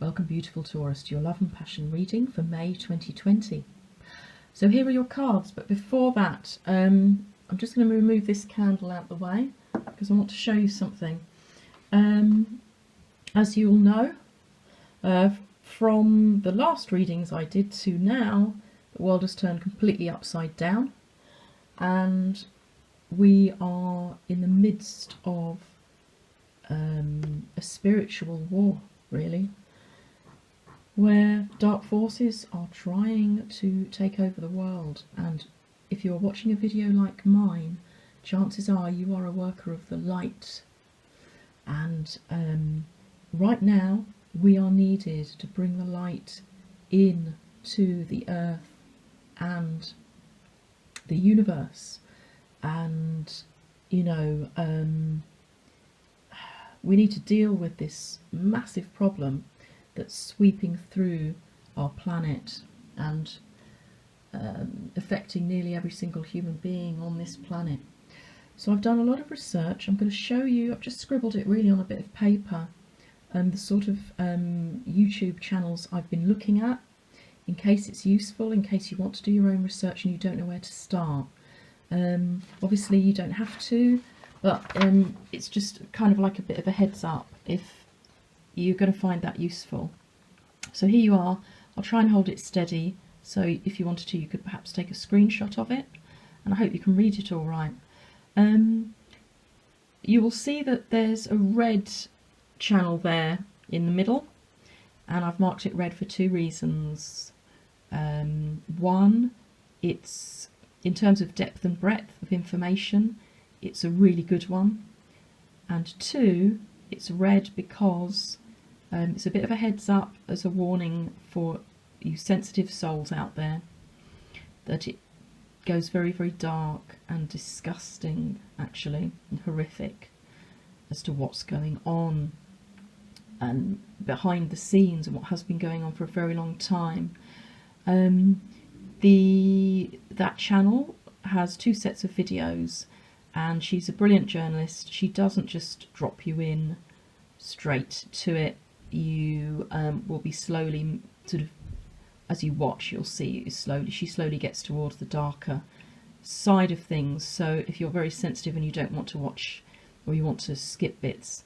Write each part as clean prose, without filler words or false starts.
Welcome, beautiful Taurus, to your love and passion reading for May 2020. So here are your cards, but before that, I'm just going to remove this candle out the way because I want to show you something. As you all know, from the last readings I did to now, the world has turned completely upside down, and we are in the midst of a spiritual war, really, where dark forces are trying to take over the world. And if you're watching a video like mine, chances are you are a worker of the light. And right now we are needed to bring the light in to the earth and the universe. And we need to deal with this massive problem that's sweeping through our planet and affecting nearly every single human being on this planet. So I've done a lot of research. I'm going to show you, I've just scribbled it really on a bit of paper, the sort of YouTube channels I've been looking at, in case it's useful, in case you want to do your own research and you don't know where to start. Obviously you don't have to, but it's just kind of like a bit of a heads up if you're going to find that useful. So here you are. I'll try and hold it steady, so if you wanted to you could perhaps take a screenshot of it, and I hope you can read it all right. You will see that there's a red channel there in the middle, and I've marked it red for two reasons. One, it's in terms of depth and breadth of information, it's a really good one, and two, it's red because it's a bit of a heads up as a warning for you sensitive souls out there that it goes very, very dark and disgusting, actually, and horrific as to what's going on and behind the scenes and what has been going on for a very long time. That channel has two sets of videos, and she's a brilliant journalist. She doesn't just drop you in straight to it. You will be slowly, sort of, as you watch, you'll see she slowly gets towards the darker side of things. So if you're very sensitive and you don't want to watch, or you want to skip bits,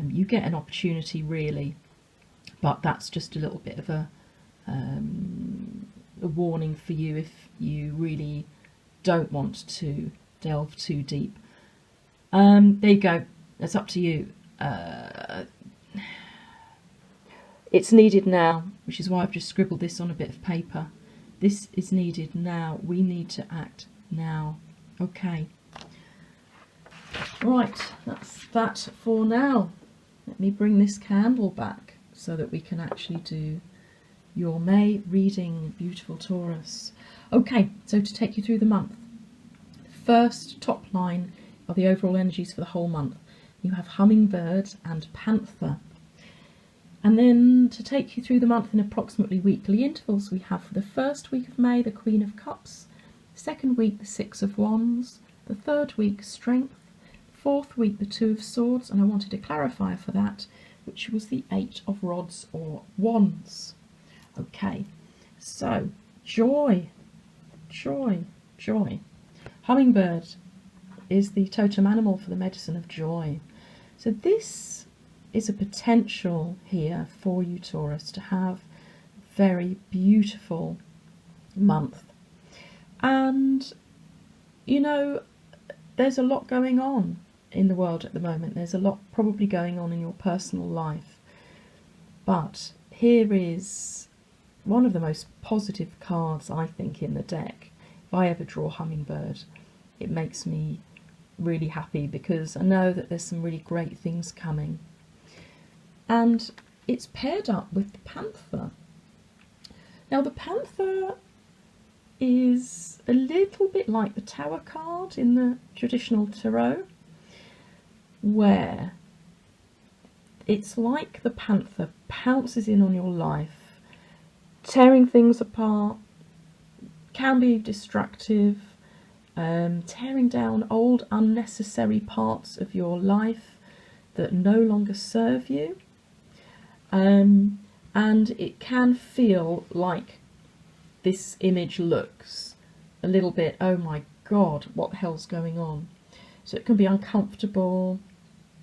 you get an opportunity, really. But that's just a little bit of a warning for you if you really don't want to delve too deep. There you go. It's up to you. It's needed now, which is why I've just scribbled this on a bit of paper. This is needed now. We need to act now. Okay. Right, that's that for now. Let me bring this candle back so that we can actually do your May reading, beautiful Taurus. Okay, so to take you through the month. First top line are the overall energies for the whole month. You have Hummingbird and Panther. And then to take you through the month in approximately weekly intervals, we have for the first week of May the Queen of Cups, second week the Six of Wands, the third week Strength, fourth week the Two of Swords, and I wanted to clarify for that, which was the Eight of Rods or Wands. Okay, so joy, joy, joy. Hummingbird is the totem animal for the medicine of joy. So this is a potential here for you, Taurus, to have a very beautiful month. And there's a lot going on in the world at the moment. There's a lot probably going on in your personal life, but here is one of the most positive cards, I think, in the deck. If I ever draw Hummingbird, it makes me really happy because I know that there's some really great things coming. And it's paired up with the Panther. Now the Panther is a little bit like the Tower card in the traditional tarot, where it's like the Panther pounces in on your life, tearing things apart, can be destructive, tearing down old unnecessary parts of your life that no longer serve you. and it can feel like this image looks a little bit, oh my God, what the hell's going on? So it can be uncomfortable,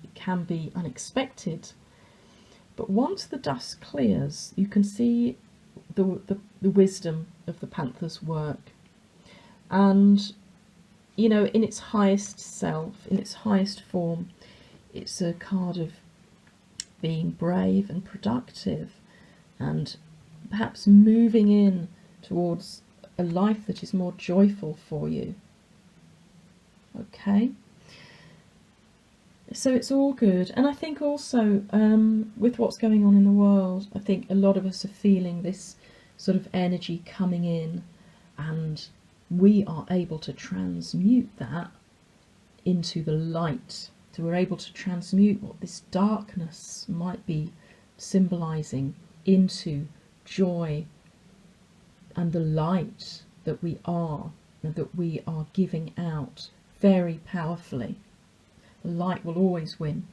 it can be unexpected. But once the dust clears, you can see the wisdom of the Panther's work. And, you know, in its highest self, in its highest form, it's a card of being brave and productive and perhaps moving in towards a life that is more joyful for you. Okay? So it's all good. And I think also with what's going on in the world, I think a lot of us are feeling this sort of energy coming in, and we are able to transmute that into the light. So we're able to transmute what this darkness might be symbolizing into joy and the light that we are, and that we are giving out very powerfully. The light will always win.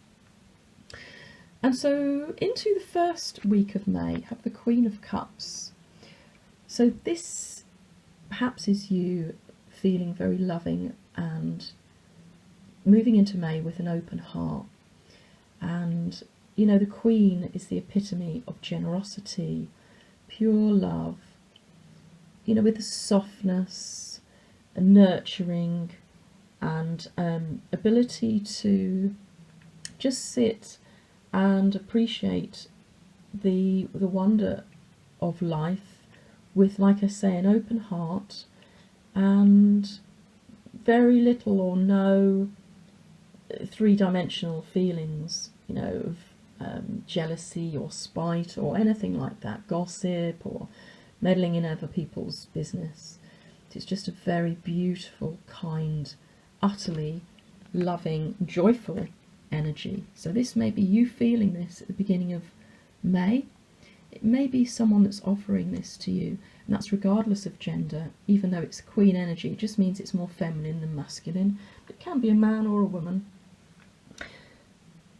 And so into the first week of May, have the Queen of Cups. So this perhaps is you feeling very loving and moving into May with an open heart. And, you know, the Queen is the epitome of generosity, pure love, you know, with the softness and nurturing and ability to just sit and appreciate the wonder of life with, like I say, an open heart and very little or no three-dimensional feelings, you know, of jealousy or spite or anything like that, gossip or meddling in other people's business. It's just a very beautiful, kind, utterly loving, joyful energy. So this may be you feeling this at the beginning of May. It may be someone that's offering this to you, and that's regardless of gender. Even though it's Queen energy, it just means it's more feminine than masculine. It can be a man or a woman.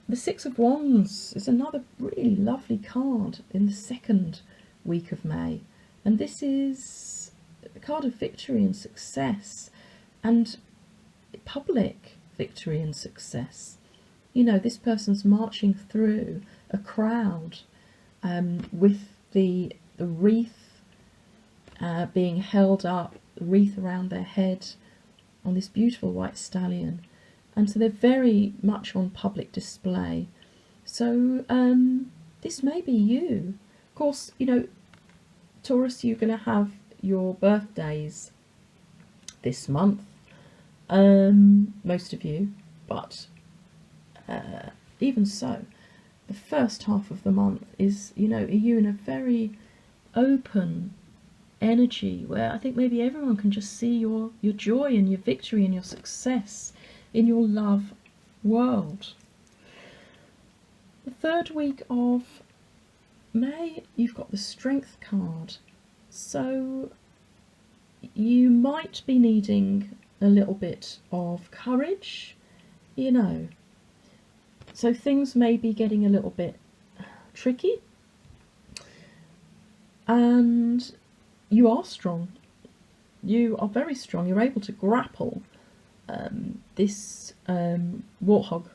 The Six of Wands is another really lovely card in the second week of May, and this is a card of victory and success, and public victory and success. You know, this person's marching through a crowd with the wreath being held up, the wreath around their head on this beautiful white stallion. And so they're very much on public display. So this may be you. Of course, you know, Taurus, you're going to have your birthdays this month. Most of you, but even so, the first half of the month is, you know, you in a very open energy where I think maybe everyone can just see your joy and your victory and your success in your love world. The third week of May, you've got the Strength card. So you might be needing a little bit of courage, you know. So things may be getting a little bit tricky. And you are strong. You are very strong. You're able to grapple this warthog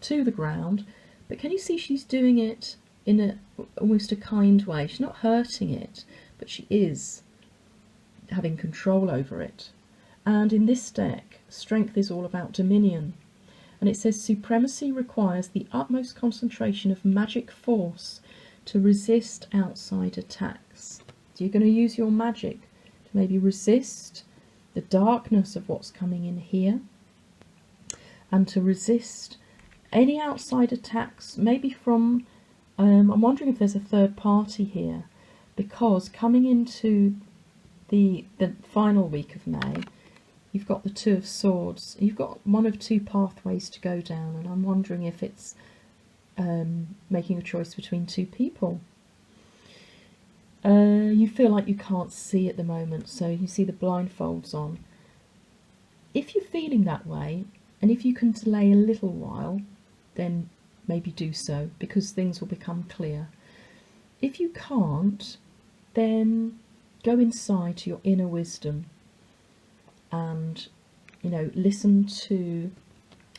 to the ground. But can you see she's doing it in almost a kind way? She's not hurting it, but she is having control over it. And in this deck, strength is all about dominion. And it says supremacy requires the utmost concentration of magic force to resist outside attacks. So you're going to use your magic to maybe resist the darkness of what's coming in here, and to resist any outside attacks, maybe from, I'm wondering if there's a third party here, because coming into the final week of May, you've got the Two of Swords. You've got one of two pathways to go down, and I'm wondering if it's making a choice between two people. You feel like you can't see at the moment, so you see the blindfolds on. If you're feeling that way, and if you can delay a little while, then maybe do so, because things will become clear. if you can't, then go inside to your inner wisdom and, you know, listen to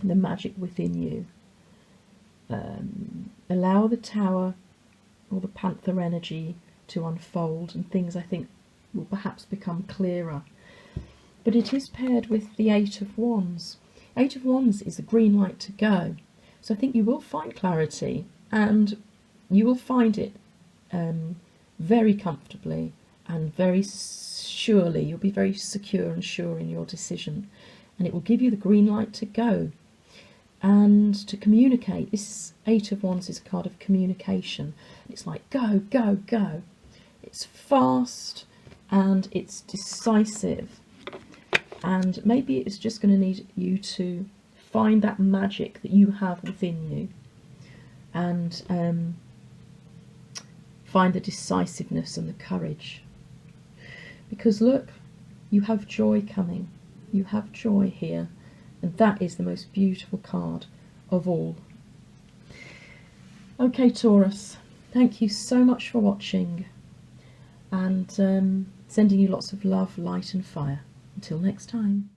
the magic within you. Allow the Tower or the Panther energy to unfold, and things, I think, will perhaps become clearer. But it is paired with the Eight of Wands. Eight of Wands is the green light to go. So I think you will find clarity, and you will find it very comfortably and very surely. You'll be very secure and sure in your decision, and it will give you the green light to go and to communicate. This Eight of Wands is a card of communication. It's like go, go, go. It's fast and it's decisive, and maybe it's just going to need you to find that magic that you have within you and find the decisiveness and the courage. Because look, you have joy coming. You have joy here, and that is the most beautiful card of all. Okay, Taurus, thank you so much for watching, and sending you lots of love, light and fire. Until next time.